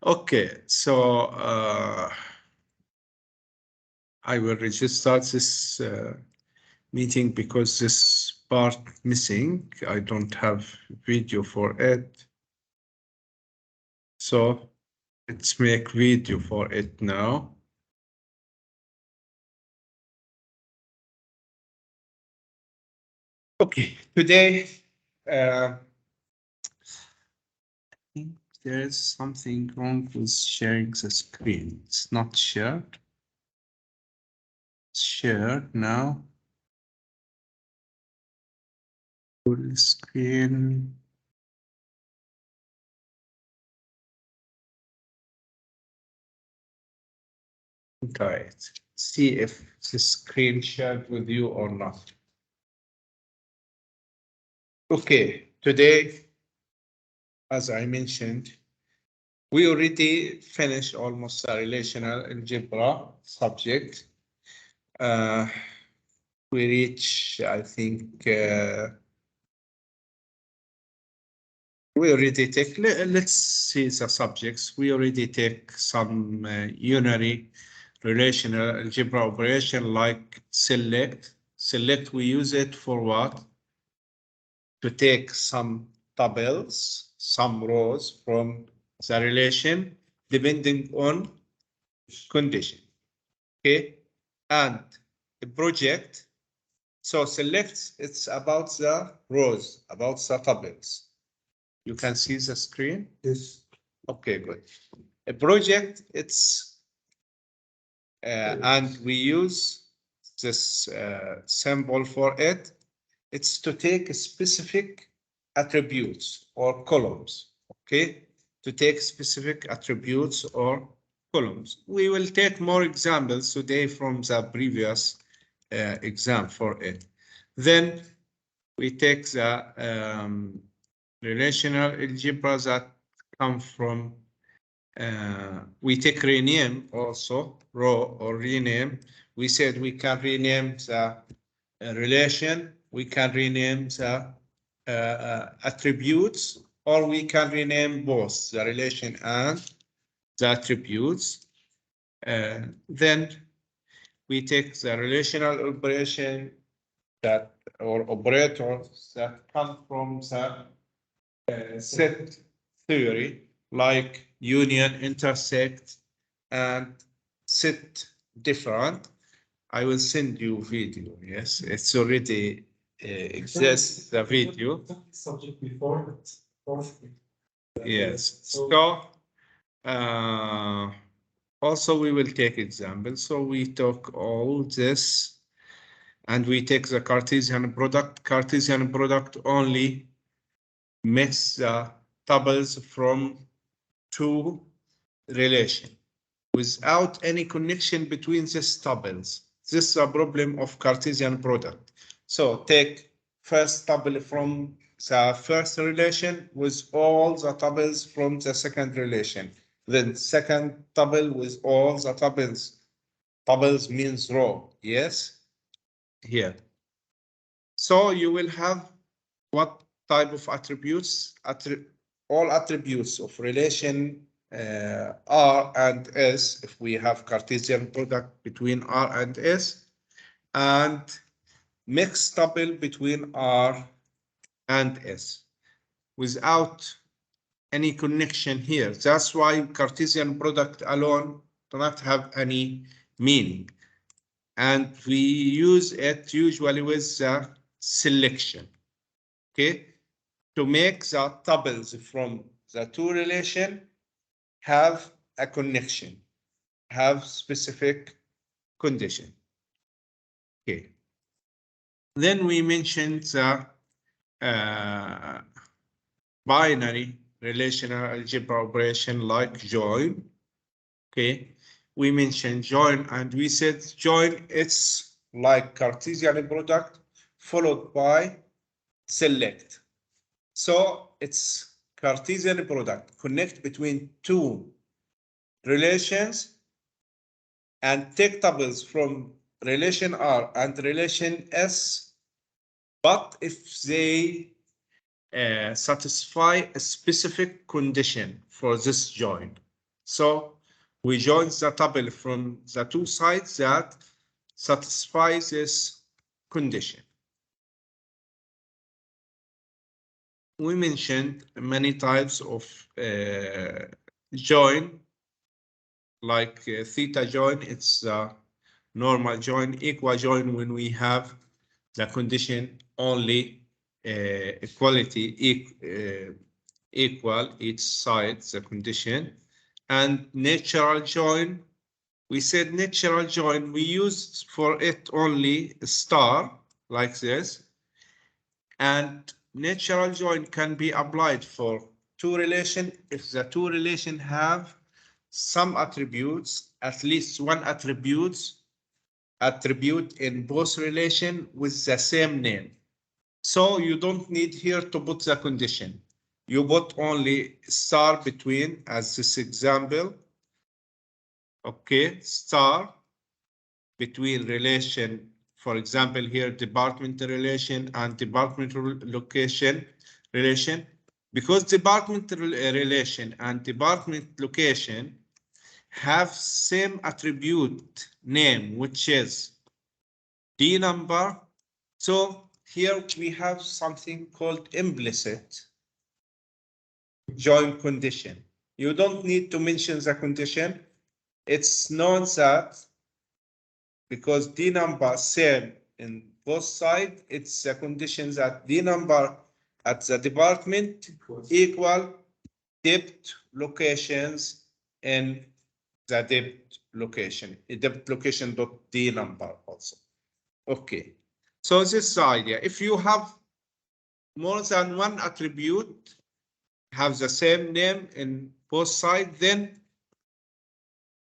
Okay, so I will register this meeting because this part missing. I don't have video for it. So let's make video for it now. Okay, today I think there is something wrong with sharing the screen. It's not shared. It's shared now. Full screen. Try it. See if the screen shared with you or not. Okay, today, as I mentioned, we already finished almost a relational algebra subject. We reach, I think, we already take, let's see the subjects. We already take some unary relational algebra operation like select. Select, we use it for what? To take some tables, some rows from the relation depending on condition. Okay, and the project. So select, it's about the rows, about the tables. You can see the screen? Yes. Okay, good. A project, it's, and we use this symbol for it. It's to take specific attributes or columns, okay? To take specific attributes or columns. We will take more examples today from the previous exam for it. Then we take the relational algebra that come from, we take rename also, row or rename. We said we can rename the relation, we can rename the attributes, or we can rename both the relation and the attributes. Then we take the relational operation that, or operators that come from the set theory, like union, intersect, and set different. I will send you video. Yes, it's already exists the video. Subject before. Yes. So also we will take examples. So we took all this, and we take the Cartesian product. Cartesian product only makes the tuples from two relation without any connection between these tuples. This is a problem of Cartesian product. So take first tuple from the first relation with all the tuples from the second relation. Then second tuple with all the tuples. Tuples means row, yes? Here. So you will have what type of attributes? All attributes of relation R and S, if we have Cartesian product between R and S, and mixed tuple between R and S, without any connection here. That's why Cartesian product alone do not have any meaning. And we use it usually with the selection, okay? To make the tuples from the two relation have a connection, have specific condition. Okay. Then we mentioned the binary relational algebra operation like join. Okay. We mentioned join, and we said join, it's like Cartesian product followed by select. So it's Cartesian product, connect between two relations and take tuples from relation R and relation S, but if they satisfy a specific condition for this join. So we join the tuple from the two sides that satisfy this condition. We mentioned many types of join, like theta join. It's a normal join, equal join when we have the condition only equality equal each side the condition, and natural join. We said natural join, we use for it only a star like this, and natural join can be applied for two relation if the two relation have some attributes, at least one attribute in both relation with the same name. So you don't need here to put the condition. You put only star between, as this example. Okay, star between relation, for example, here department relation and department location relation. Because department relation and department location have same attribute name, which is D number. So here we have something called implicit join condition. You don't need to mention the condition. It's known that because D number same in both sides, it's a condition that D number at the department equal depth locations in the depth location, depth location dot D number also. Okay, so this is the idea. If you have more than one attribute have the same name in both sides, then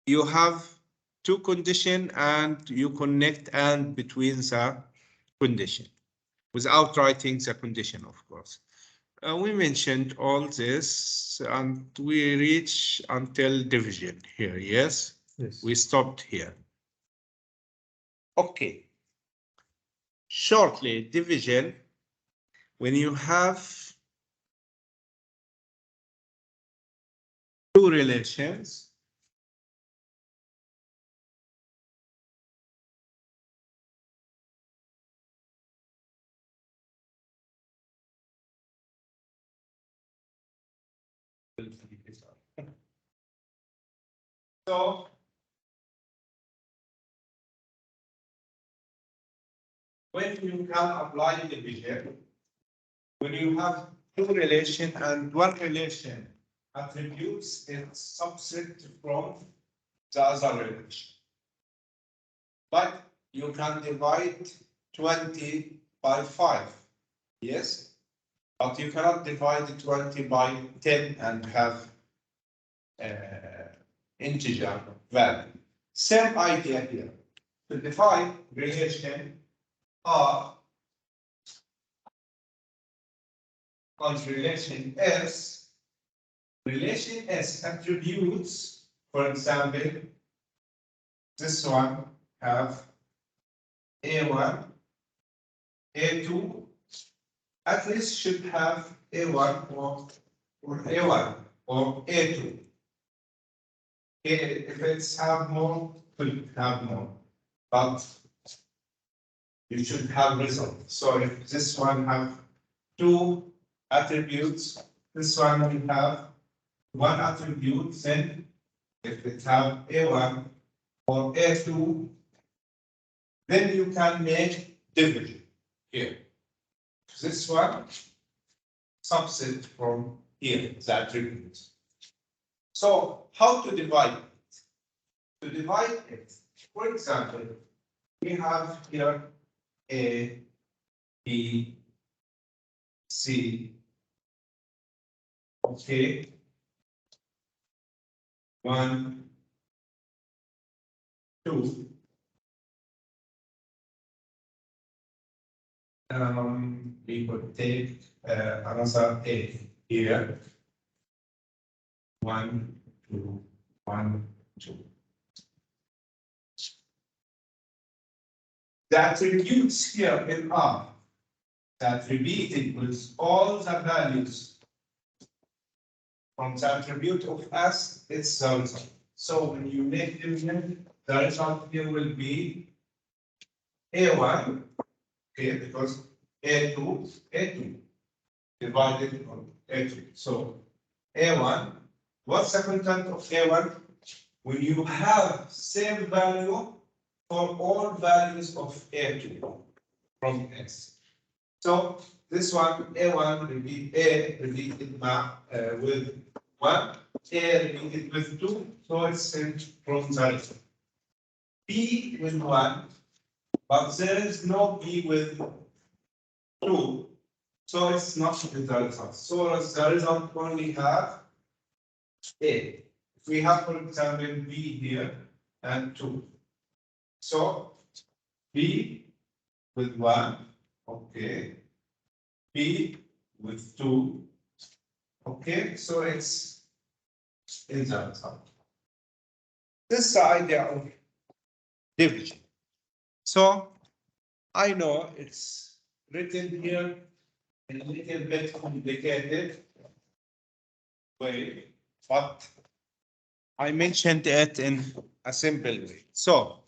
you have two conditions and you connect and between the condition without writing the condition, of course. We mentioned all this and we reach until division here. Yes? Yes. We stopped here. Okay. Shortly, division, when you have two relations, so when you can apply division, when you have two relation and one relation attributes its subset from the other relation. But you can divide 20 by 5. Yes? But you cannot divide 20 by 10 and have integer value. Same idea here. To define relation R on relation S attributes, for example, this one have A1, A2, at least should have A1 or A1 or A2. If it's have more, could have more, but you should have result. So if this one have two attributes, this one will have one attribute, then if it have A1 or A2, then you can make division here. This one subset from here, the attributes. So how to divide it? To divide it, for example, we have here A, B, C, okay, 1, 2. We could take another A here. 1, 2, 1, 2. The attributes here in R that repeated with all the values from the attribute of S, it's the result. So when you make division, the result here will be A1, okay, because A2 divided on A2. So A1, what's the content of A1? When you have same value for all values of A2 from S. So this one, A1 will be A repeated with 1, A repeated with 2, so it's sent from the result. B with 1, but there is no B with 2, so it's not the result. So the result only have A. If we have, for example, B here and 2. So B with 1, okay. B with 2, okay. So it's in the result. This is the idea of division. So I know it's written here in a little bit complicated way, but I mentioned it in a simple way. So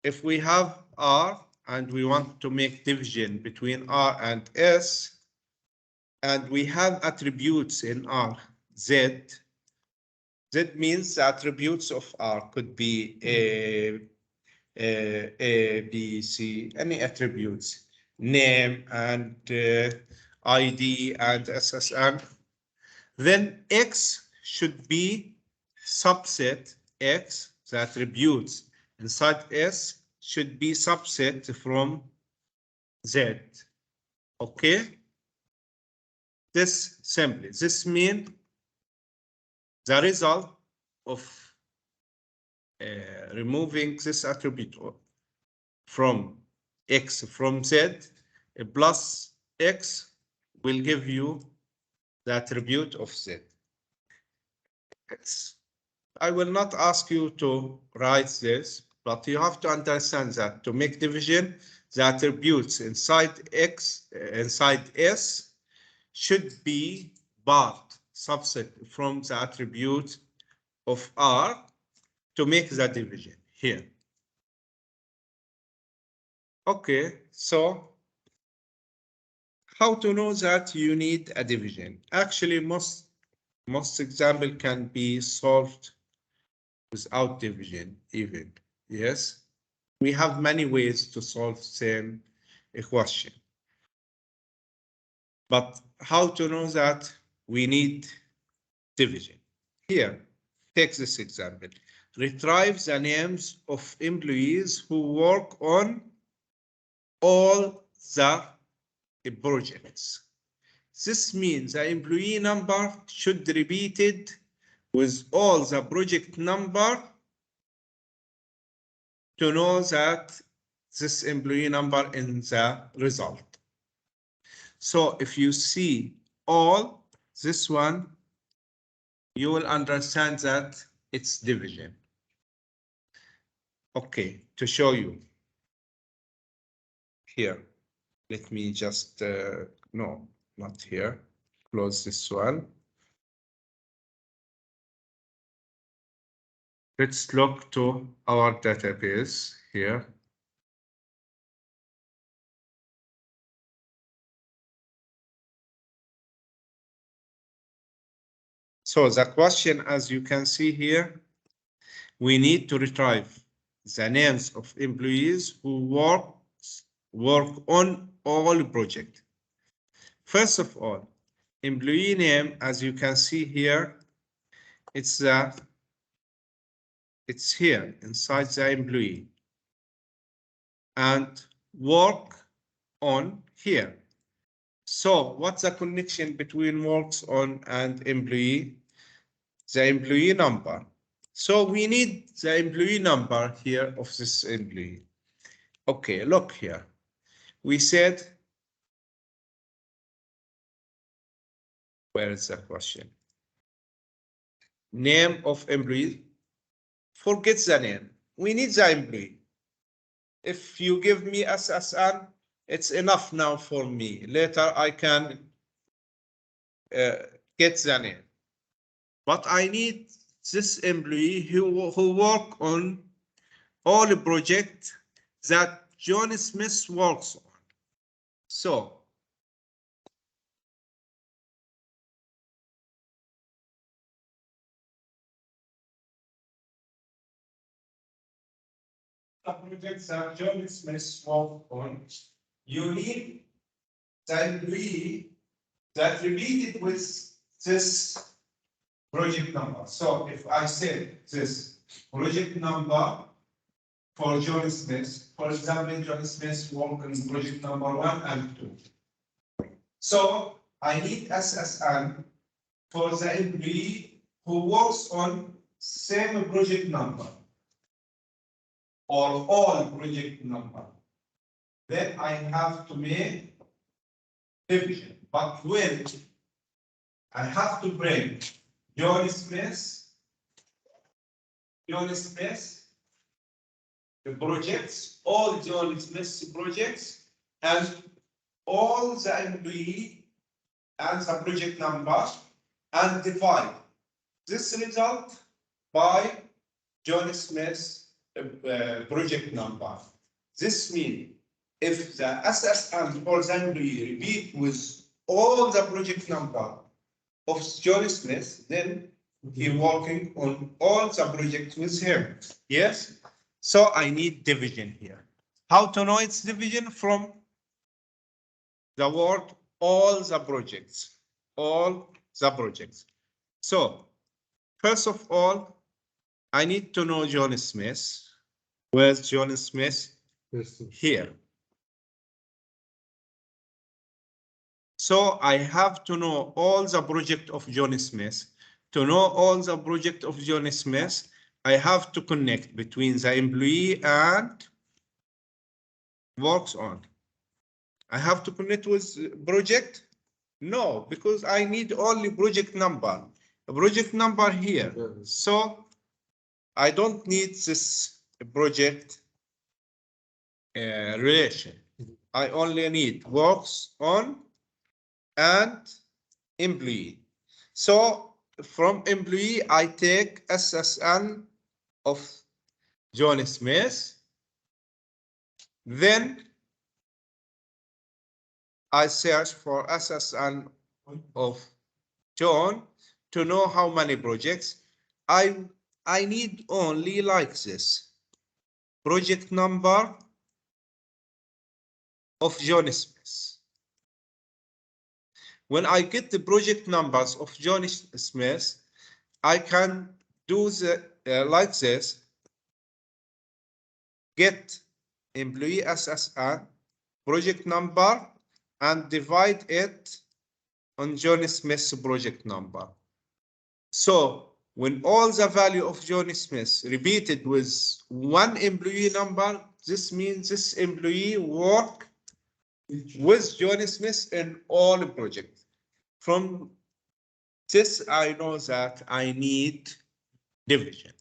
if we have R and we want to make division between R and S, and we have attributes in R, Z, Z means the attributes of R could be A, B, C, any attributes, name and ID and SSN. Then X should be subset X, the attributes inside S should be subset from Z. Okay? This means the result of removing this attribute from X from Z plus X will give you the attribute of Z. I will not ask you to write this, but you have to understand that to make division, the attributes inside X, inside S, should be part subset from the attribute of R to make the division here. Okay, so how to know that you need a division? Actually, most example can be solved without division even. Yes, we have many ways to solve same equation. But how to know that we need division? Here, take this example. Retrieve the names of employees who work on all the projects. This means the employee number should be repeated with all the project number to know that this employee number in the result. So if you see all this one, you will understand that it's division. Okay, to show you here, let me just, no, not here, close this one. Let's look to our database here. So the question, as you can see here, we need to retrieve the names of employees who work on all projects. First of all, employee name, as you can see here, it's here inside the employee, and work on here. So what's the connection between works on and employee? The employee number. So we need the employee number here of this employee. Okay, look here. We said, where is the question? Name of employee. Forget the name. We need the employee. If you give me SSN, It's enough now for me. Later I can get the name. But I need this employee who work on all the projects that John Smith works on. So the projects that John Smith works on, you need the employee that related with this project number. So if I say this project number for John Smith, for example, John Smith work on project number 1 and 2. So I need SSN for the employee who works on same project number or all project number. Then I have to make division. But when I have to bring John Smith, the projects, all John Smith projects, and all the employee and the project number, and divide this result by John Smith's project number. This means if the SSM or the employee repeat with all the project number of John Smith, then he working on all the projects with him. Yes? So I need division here. How to know it's division? From the word all the projects. All the projects. So first of all, I need to know John Smith. Where's John Smith? Here. So I have to know all the project of John Smith. To know all the project of John Smith, I have to connect between the employee and works on. I have to connect with project? No, because I need only project number. A project number here. So I don't need this project relation. I only need works on and employee. So from employee, I take SSN of John Smith. Then I search for SSN of John to know how many projects. I need only like this. Project number of John Smith. When I get the project numbers of John Smith, I can do the like this. Get employee SSN, project number, and divide it on John Smith's project number. So when all the value of John Smith repeated with one employee number, this means this employee work with John Smith in all projects. From this, I know that I need division.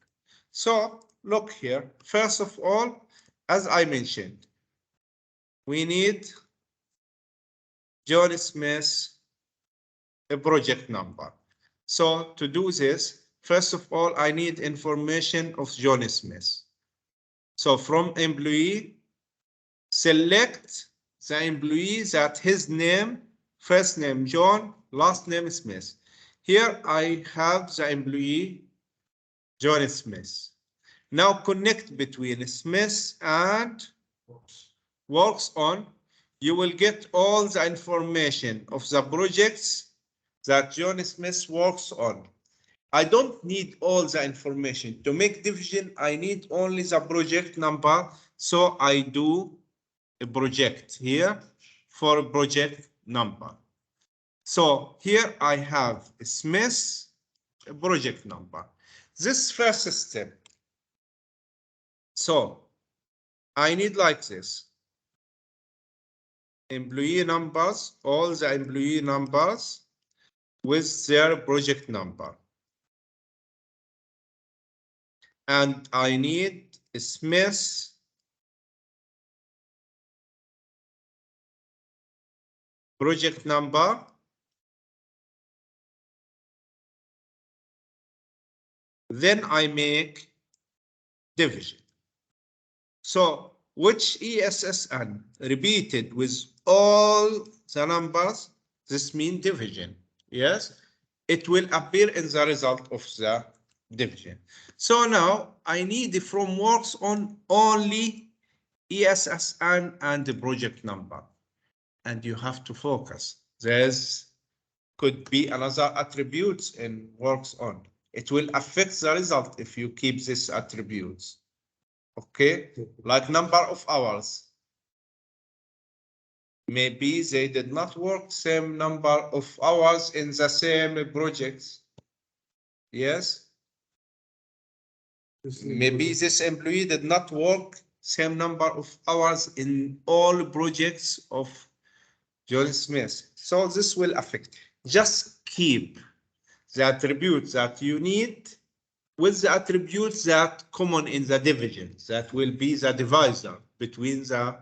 So look here. First of all, as I mentioned, we need John Smith a project number. So to do this, first of all, I need information of John Smith. So from employee, select the employee that his name, first name John, last name Smith. Here I have the employee John Smith. Now connect between Smith and works on. You will get all the information of the projects that John Smith works on. I don't need all the information. To make division, I need only the project number. So I do a project here for project number. So here I have Smith project number. This first step. So I need like this. Employee numbers, all the employee numbers with their project number. And I need Smith project number, then I make division. So which ESSN repeated with all the numbers, this means division. Yes, it will appear in the result of the division. So now I need from works on only ESSN and the project number. And you have to focus. There's could be another attributes in works on. It will affect the result if you keep these attributes. Okay, like number of hours. Maybe they did not work same number of hours in the same projects. Yes. Maybe this employee did not work same number of hours in all projects of John Smith. So this will affect. Just keep the attributes that you need with the attributes that common in the division, that will be the divisor between the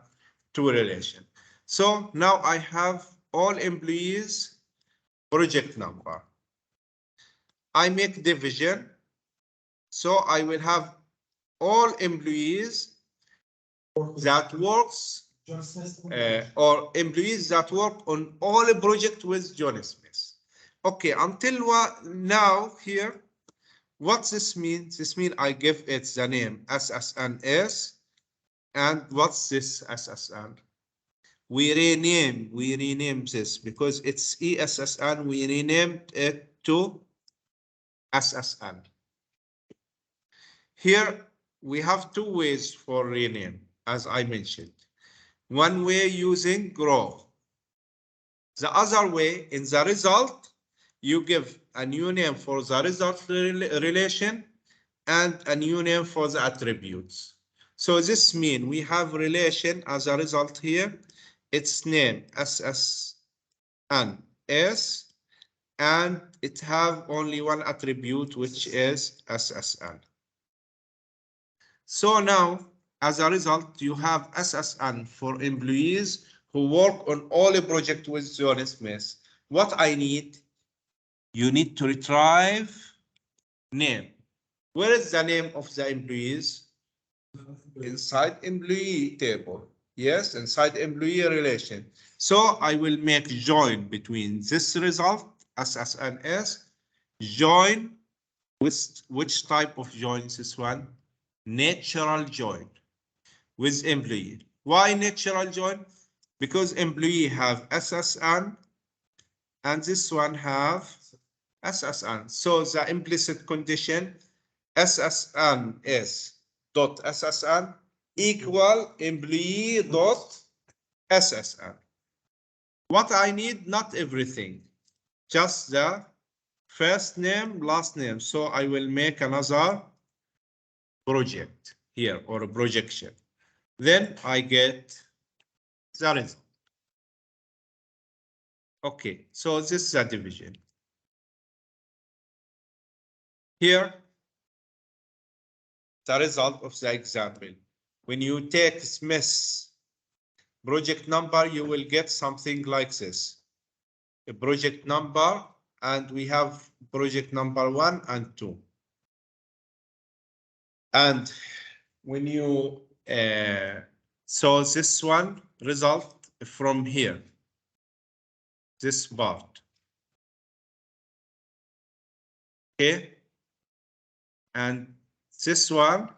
two relations. So now I have all employees project number. I make division, so I will have all employees that works or employees that work on all project with John Smith. Okay, until now here, what this means? This means I give it the name SSNS, and what's this SSN? We rename this because it's ESSN. We renamed it to SSN. Here we have two ways for rename, as I mentioned. One way using grow. The other way, in the result, you give a new name for the result relation and a new name for the attributes. So this means we have relation as a result here. Its name SSN S, and it have only one attribute, which is SSN. So now, as a result, you have SSN for employees who work on all a project with John Smith. What I need, you need to retrieve name. Where is the name of the employees? Inside employee table. Yes, inside employee relation. So I will make join between this result, SSNS, join with which type of join is this one? Natural join with employee. Why natural join? Because employee have SSN and this one have SSN. So the implicit condition SSN is dot SSN equal employee dot SSN. What I need, not everything, just the first name, last name. So I will make another project here, or a projection. Then I get the result. Okay, so this is a division. Here, the result of the example. When you take Smith's project number, you will get something like this. A project number, and we have project number 1 and 2. And when you, so this one result from here, this part. Okay. And this one,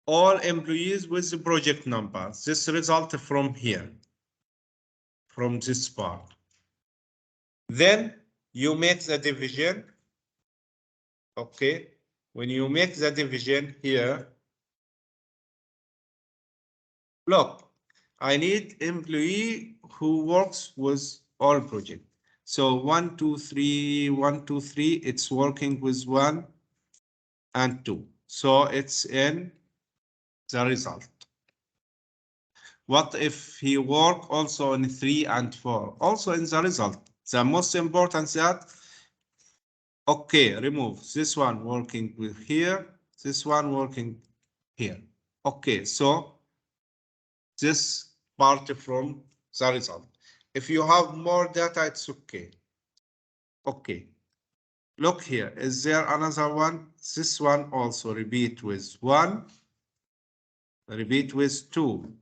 all employees with the project number. This result from here, from this part. Then you make the division. Okay. When you make the division here, look, I need employee who works with all project. So 1, 2, 3, 1, 2, 3, it's working with 1 and 2. So it's in the result. What if he work also in 3 and 4? Also in the result. The most important that, okay, remove this one working with here, this one working here. Okay, so this part from the result. If you have more data, it's okay. Okay. Look here. Is there another one? This one also repeat with 1, repeat with 2.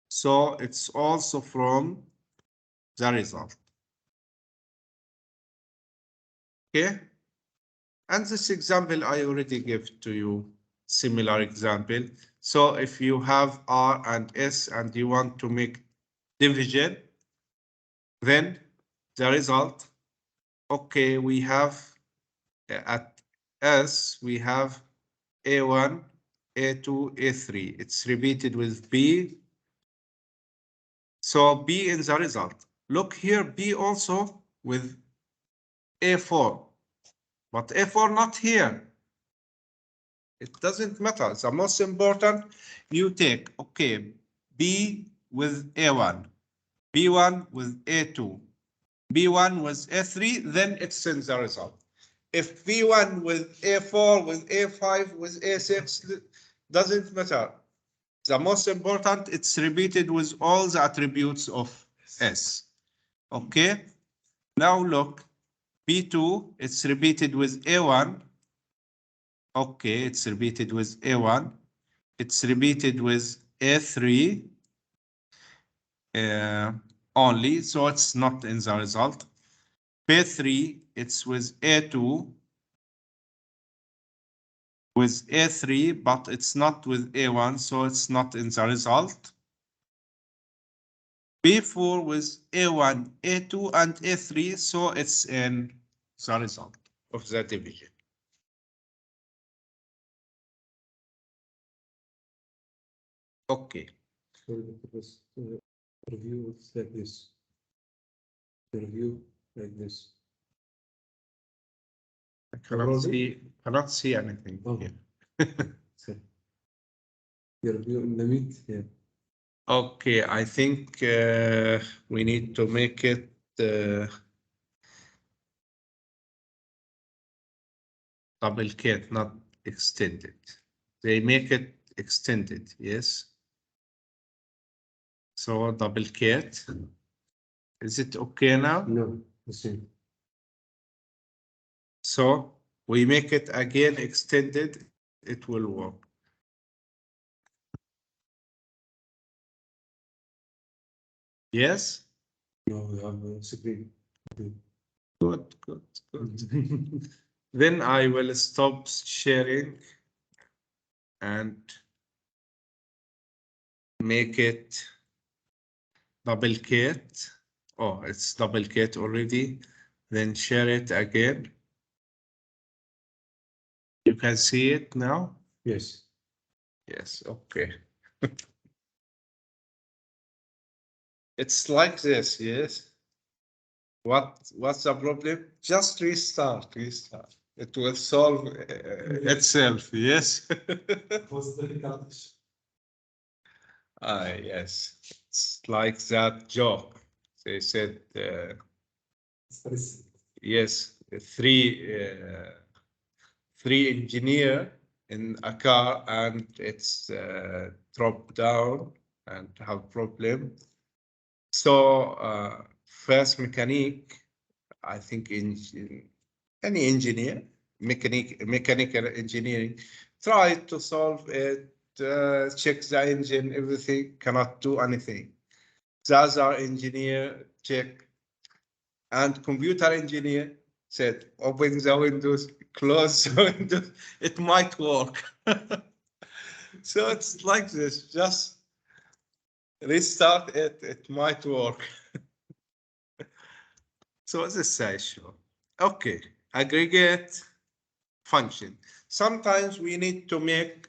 So it's also from the result. Okay. And this example I already gave to you, similar example. So if you have R and S and you want to make division, then the result, okay, we have at S, we have A1, A2, A3. It's repeated with B. So B in the result. Look here, B also with A4, but A4 not here. It doesn't matter. The most important, you take, okay, B with A1, B1 with A2, B1 with A3, then it's in the result. If B1 with A4, with A5, with A6, doesn't matter. The most important, it's repeated with all the attributes of S. Okay? Now look, B2, it's repeated with A1. Okay, it's repeated with A1. It's repeated with A3 only, so it's not in the result. B3, it's with A2, with A3, but it's not with A1, so it's not in the result. B4 with A1, A2, and A3, so it's in the result of the division. Okay. So this review is like this. The review like this. I cannot see anything here. So the review in the mid here. Okay, I think we need to make it duplicate, not extended. They make it extended, yes. So duplicate. Is it okay now? No, the same. So we make it again extended, it will work. Yes? No, we have a screen. Good, good, good. Then I will stop sharing and make it duplicate. Oh, it's duplicate already. Then share it again. You can see it now? Yes. Yes, okay. It's like this, yes. What's the problem? Just restart. It will solve itself, yes. Was difficult. Yes. It's like that joke. They said, yes, three engineer in a car and it's dropped down and have problem. So first mechanic, I think in any engineer, mechanical engineering, tried to solve it, check the engine, everything, cannot do anything. The other engineer check, and computer engineer said, open the windows, close the windows, it might work. So it's like this, just restart it, it might work. So this is issue. Okay, aggregate function. Sometimes we need to make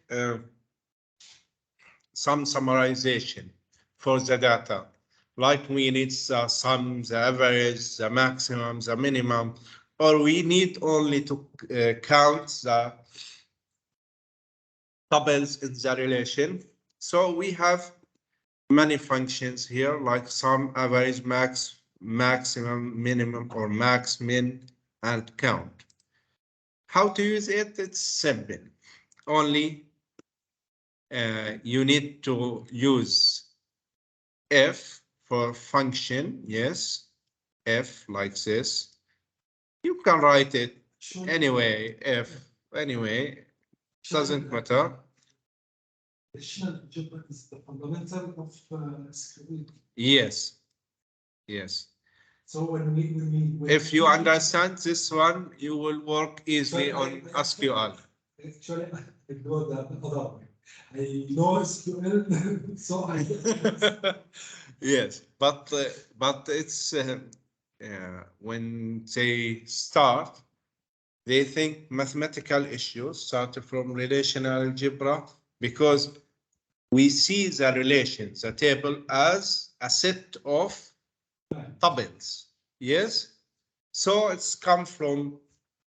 some summarization for the data. Like we need the sum, the average, the maximum, the minimum, or we need only to count the tuples in the relation. So we have many functions here, like sum, average, max, maximum, minimum, or max, min, and count. How to use it? It's simple. Only you need to use if for function, yes, f like this. You can write it anyway, f, anyway, doesn't matter. Relational algebra is the fundamental of SQL. Yes, yes. So when if you understand this one, you will work easily on SQL. Actually, I know the other way. I know SQL, so I. Yes, but it's when they start, they think mathematical issues start from relational algebra because we see the relation, the table, as a set of tuples. Yes, so it's come from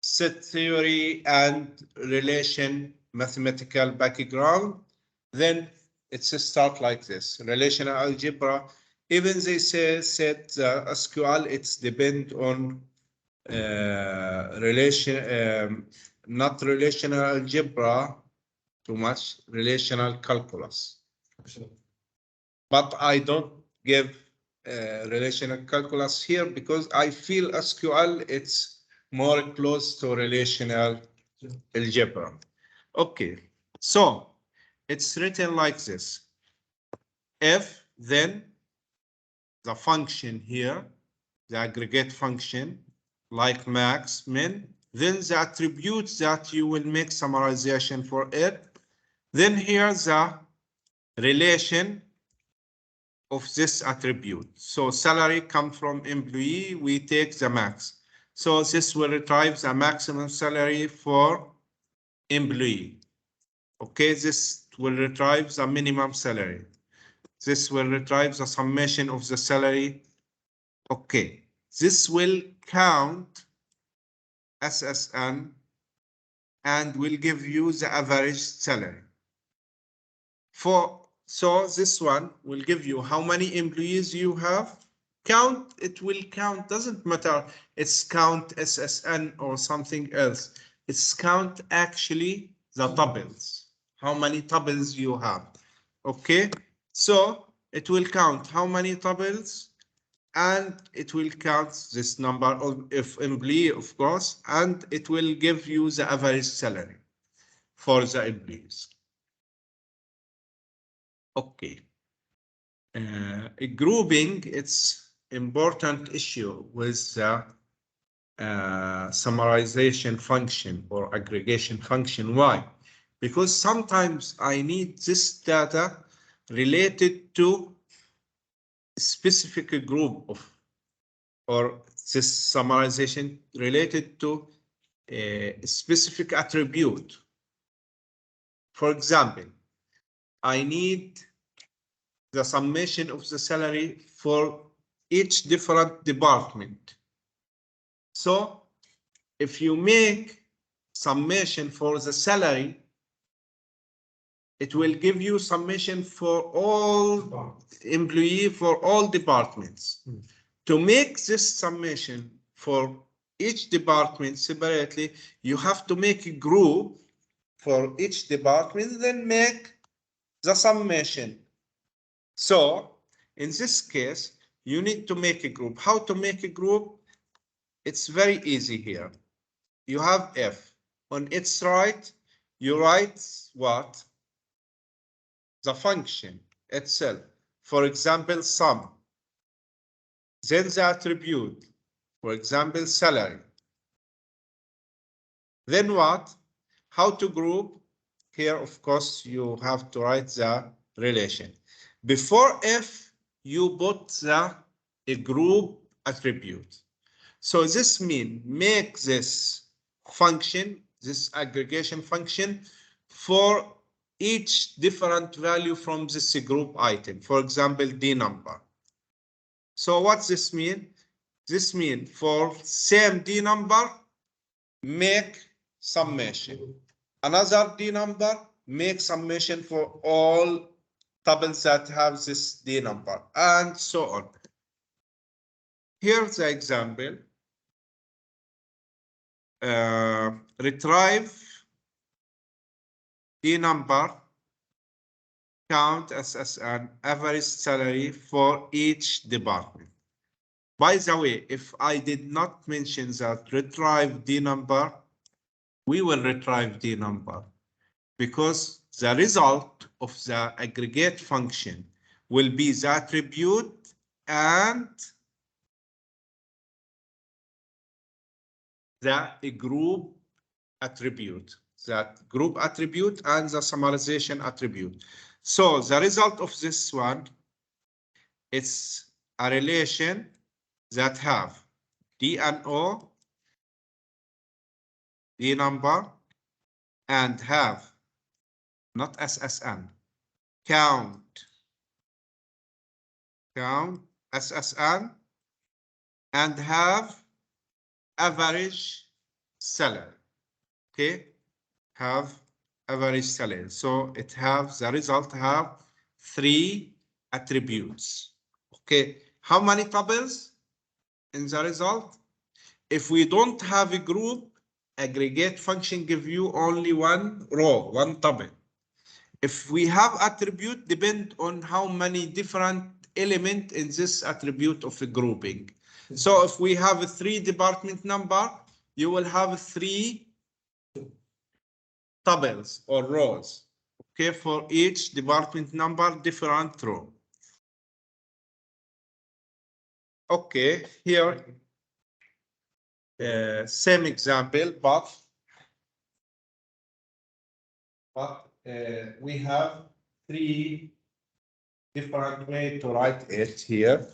set theory and relation mathematical background. Then it's a start like this. Relational algebra, even they say said the SQL, it's depend on not relational algebra too much, relational calculus. But I don't give relational calculus here because I feel SQL it's more close to relational algebra. Okay, so it's written like this. F, then the function here, the aggregate function, like max, min, then the attributes that you will make summarization for it. Then here the relation of this attribute. So salary come from employee, we take the max. So this will retrieve the maximum salary for employee. Okay, this will retrieve the minimum salary. This will retrieve the summation of the salary. Okay, this will count SSN and will give you the average salary. So this one will give you how many employees you have. Count, it will count, doesn't matter. It's count SSN or something else. It's count actually the tuples. How many tuples you have. Okay, so it will count how many tuples and it will count this number of employee, of course, and it will give you the average salary for the employees. Okay. Grouping, it's important issue with the summarization function or aggregation function. Why? Because sometimes I need this data related to a specific group of, or this summarization related to a specific attribute. For example, I need the summation of the salary for each different department. So if you make summation for the salary, it will give you summation for all employee for all departments. To make this summation for each department separately, you have to make a group for each department, then make the summation. So in this case, you need to make a group. How to make a group? It's very easy here. You have F. On its right, you write what? The function itself. For example, sum. Then the attribute. For example, salary. Then what? How to group? Here, of course, you have to write the relation. Before F, you put the group attribute. So this means make this function, this aggregation function, for each different value from this group item. For example, D number. So what's this mean? This means for same D number, make summation. Another D number, make summation for all tuples that have this D number, and so on. Here's the example. Retrieve D number count as an average salary for each department. By the way, if I did not mention that retrieve the number, we will retrieve the number because the result of the aggregate function will be the attribute and the group attribute, that group attribute and the summarization attribute. So the result of this one is a relation that have D and O, D number, and have not SSN, count SSN, and have average salary. Okay, have average salary. So it have the result have 3 attributes. Okay, how many tuples in the result? If we don't have a group, aggregate function give you only one row, one tuple. If we have attribute, depend on how many different element in this attribute of a grouping. So if we have a 3 department number, you will have 3 tuples or rows. Okay, for each department number, different row. Okay, here, same example, but we have 3 different ways to write it here.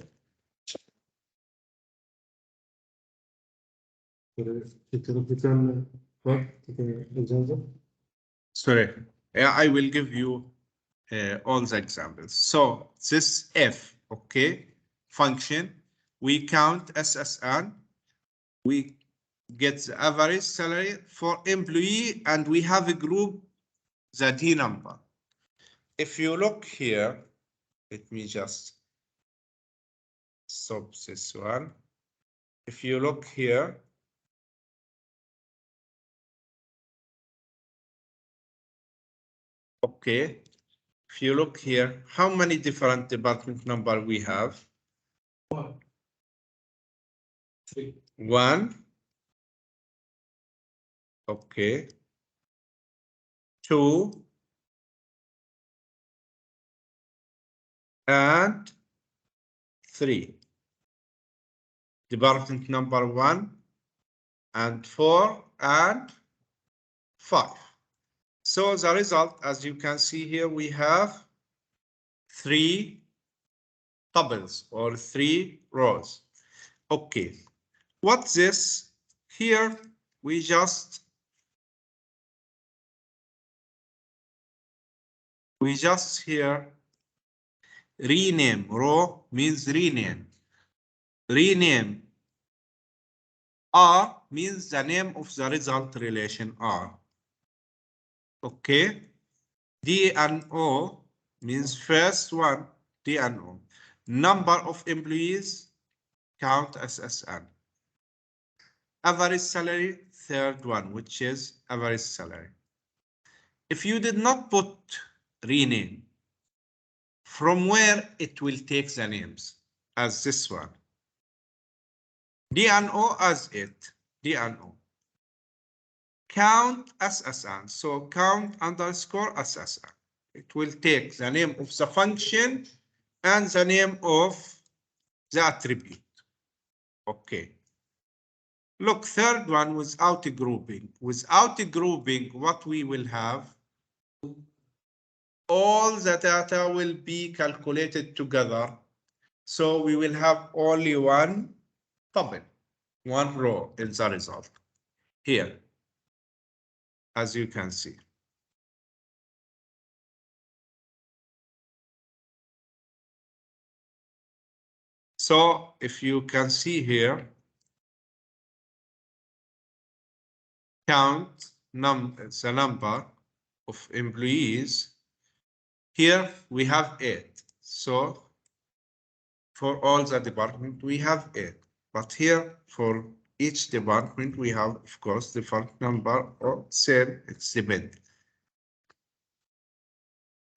Sorry, I will give you all the examples. So this F, okay, function, we count SSN, we get the average salary for employee, and we have a group, the D number. If you look here, let me just stop this one. If you look here, okay, if you look here, how many different department number we have? 1. Okay. 2. And 3. Department number 1 and 4 and 5. So the result, as you can see here, we have 3 tuples or 3 rows. Okay, what's this? Here we just here rename. Row means rename. Rename R means the name of the result relation R. Okay, D and O means first one, D and O. Number of employees, count SSN. Average salary, third one, which is average salary. If you did not put rename, from where it will take the names as this one. D and O as it, D and O. Count SSN, so count underscore SSN. It will take the name of the function and the name of the attribute. Okay. Look, third one without a grouping. Without a grouping, what we will have, all the data will be calculated together. So we will have only one tuple, one row in the result here, as you can see. So if you can see here, count the number of employees. Here we have 8. So for all the department, we have 8. But here for each department, we have, of course, different number or same, it's depend.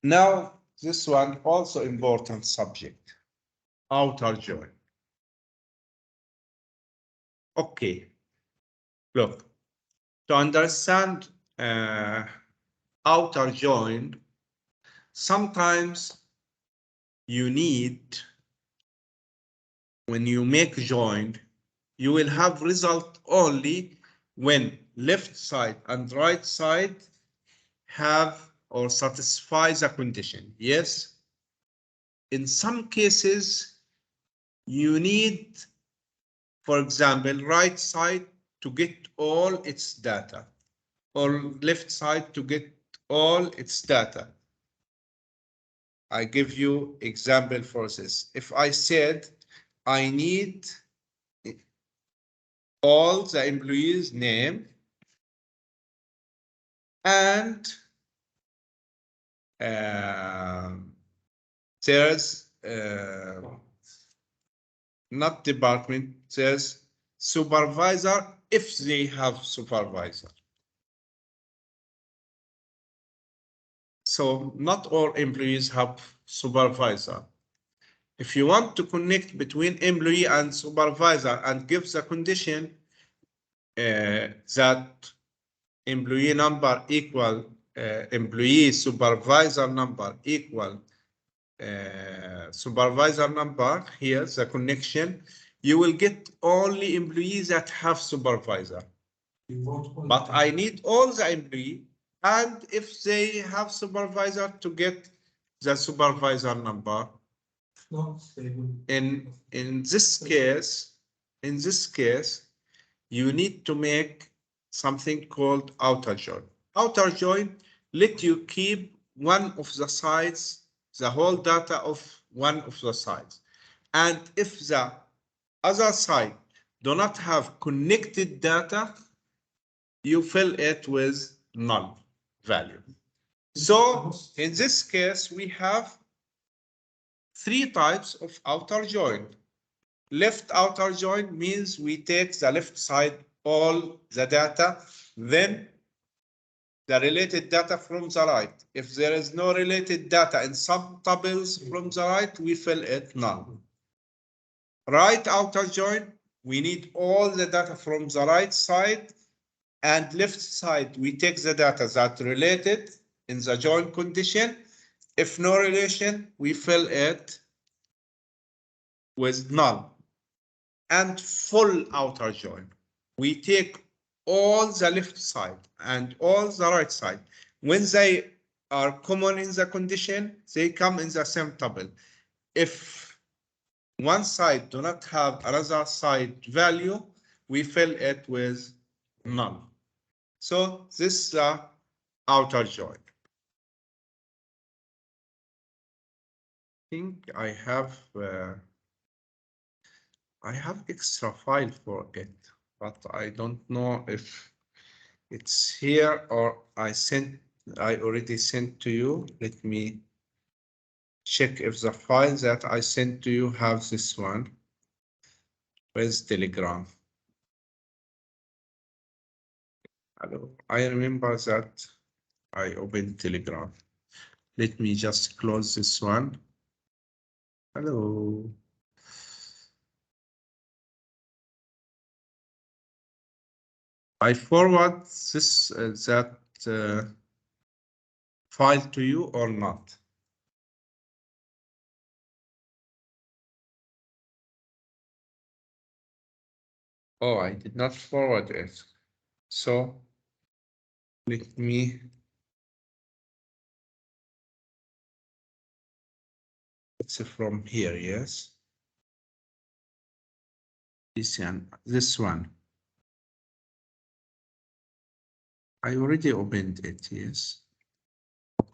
Now this one also important subject, outer join. Okay, look, to understand outer join, sometimes you need, when you make join, you will have result only when left side and right side have or satisfy the condition. Yes. In some cases, you need, for example, right side to get all its data, or left side to get all its data. I give you example for this. If I said I need all the employees' name and there's not department, there's supervisor if they have supervisor. So not all employees have supervisor. If you want to connect between employee and supervisor and give the condition that employee number equal employee supervisor number equal supervisor number, here the connection, you will get only employees that have supervisor. But I need all the employee, and if they have supervisor, to get the supervisor number. In this case, you need to make something called outer join. Outer join let you keep one of the sides, the whole data of one of the sides. And if the other side do not have connected data, you fill it with null value. So in this case, we have three types of outer join. Left outer join means we take the left side, all the data, then the related data from the right. If there is no related data in some tuples from the right, we fill it null. Right outer join, we need all the data from the right side, and left side, we take the data that related in the join condition. If no relation, we fill it with null. And full outer join, we take all the left side and all the right side. When they are common in the condition, they come in the same tuple. If one side do not have another side value, we fill it with null. So this is the outer join. I think I have extra file for it, but I don't know if it's here or I already sent to you. Let me check if the file that I sent to you have this one. Where's Telegram? Hello. I remember that I opened Telegram. Let me just close this one. Hello. I forward this file to you or not? Oh, I did not forward it. So let me. It's from here, yes. This one. I already opened it, yes.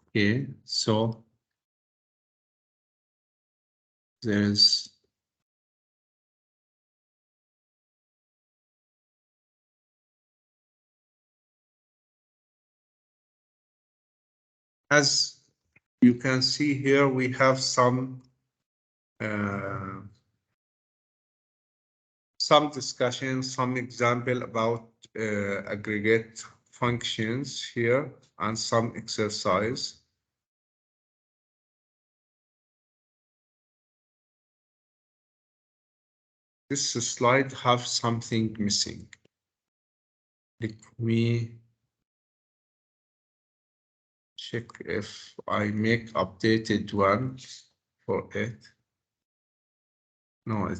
Okay, so there's as you can see here, we have some discussion, some example about aggregate functions here, and some exercise. This slide have something missing. Let me check if I make updated one for it. No,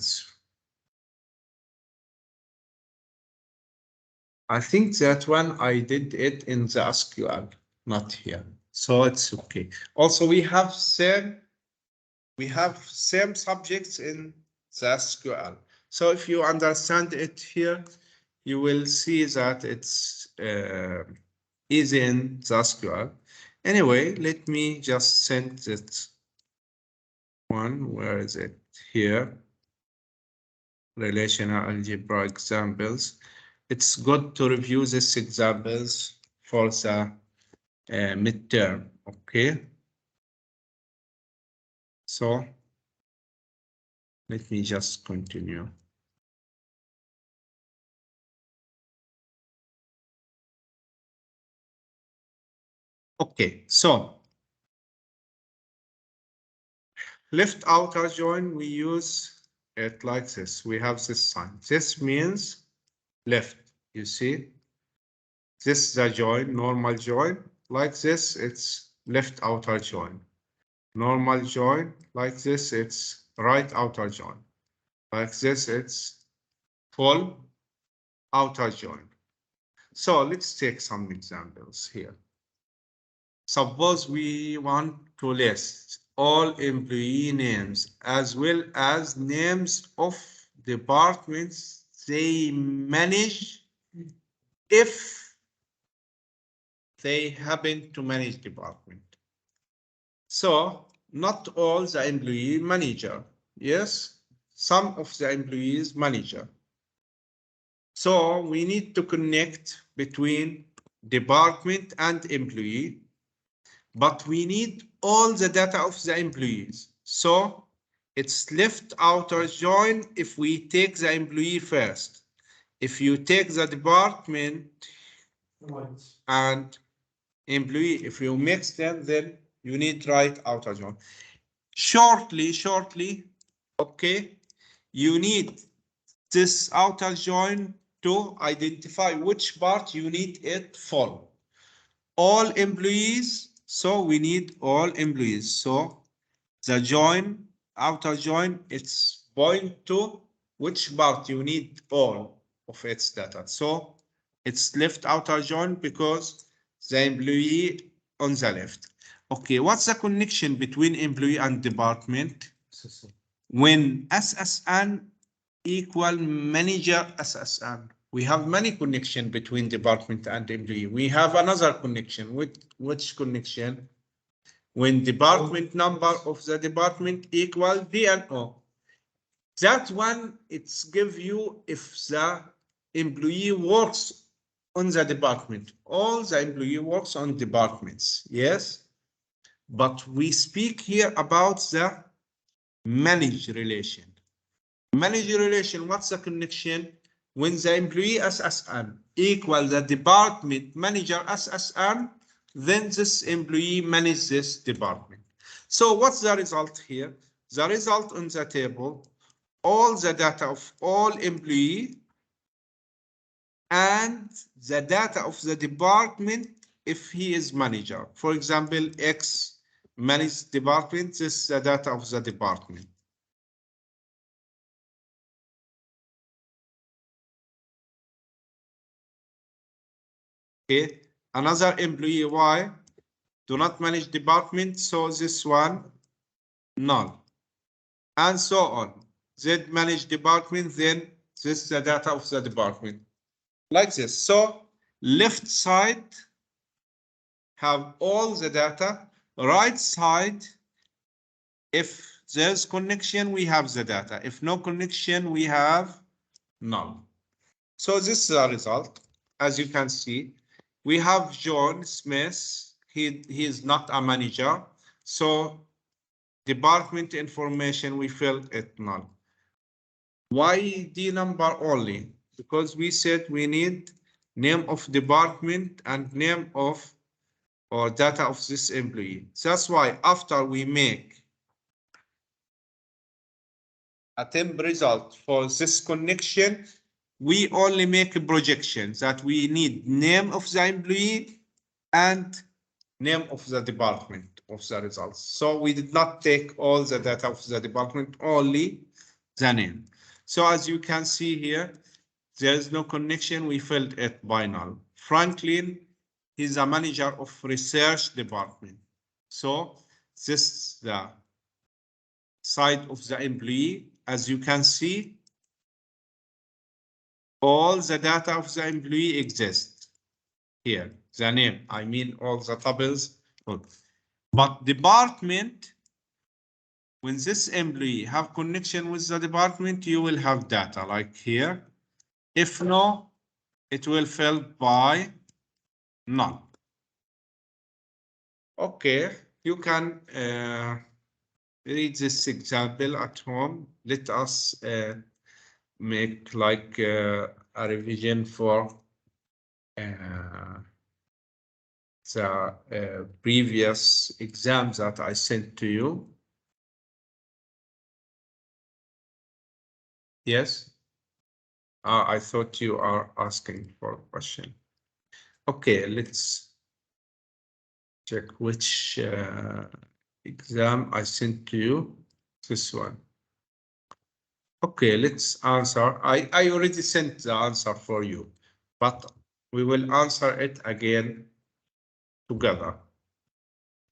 I think that one I did it in the SQL, not here. So it's okay. Also, we have same subjects in the SQL. So if you understand it here, you will see that it's easy in the SQL. Anyway, let me just send it one. Where is it? Here. Relational algebra examples. It's good to review these examples for the midterm, okay? So let me just continue. Okay, so left outer join, we use it like this. We have this sign. This means left, you see? This is a join, normal join. Like this, it's left outer join. Normal join, like this, it's right outer join. Like this, it's full outer join. So let's take some examples here. Suppose we want to list all employee names as well as names of departments they manage if they happen to manage department. So not all the employee manager. Yes, some of the employees manager. So we need to connect between department and employee, but we need all the data of the employees. So it's left outer join if we take the employee first. If you take the department and employee, if you mix them, then you need right outer join. Shortly, okay, you need this outer join to identify which part you need it for. All employees, so we need all employees. So the join, outer join, it's point to which part you need all of its data. So it's left outer join because the employee on the left. Okay, what's the connection between employee and department? When SSN equal manager SSN, we have many connection between department and employee. We have another connection. Which connection? When department number of the department equal DNO. That one, it's give you if the employee works on the department. All the employee works on departments, yes? But we speak here about the manage relation. Manage relation, what's the connection? When the employee SSN equal the department manager SSN, then this employee manages this department. So what's the result here? The result on the table, all the data of all employee and the data of the department if he is manager. For example, X managed department, this is the data of the department. Okay, another employee Y do not manage department, so this one null, and so on. Z manage department, then this is the data of the department, like this. So left side have all the data, right side, if there's connection, we have the data. If no connection, we have null. So this is the result. As you can see, we have John Smith. He is not a manager. So department information, we filled it null. Why D number only? Because we said we need name of department and name of or data of this employee. That's why after we make a temp result for this connection, we only make a projection that we need name of the employee and name of the department of the results. So we did not take all the data of the department, only the name. So as you can see here, there is no connection. We filled it by null. Franklin, he's a manager of research department. So this is the side of the employee. As you can see, all the data of the employee exists here. The name, I mean all the tables. But department, when this employee have connection with the department, you will have data like here. If no, it will fill by none. Okay, you can read this example at home. Let us make like a revision for the previous exams that I sent to you. Yes? I thought you are asking for a question. Okay, let's check which exam I sent to you. This one. Okay, let's answer. I already sent the answer for you, but we will answer it again together.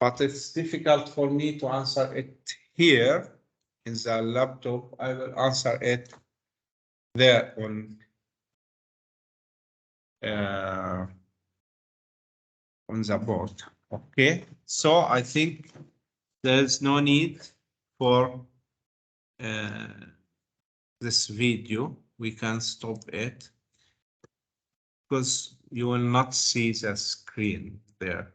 But it's difficult for me to answer it here in the laptop. I will answer it there on the board. Okay, so I think there's no need for this video. We can stop it because you will not see the screen there.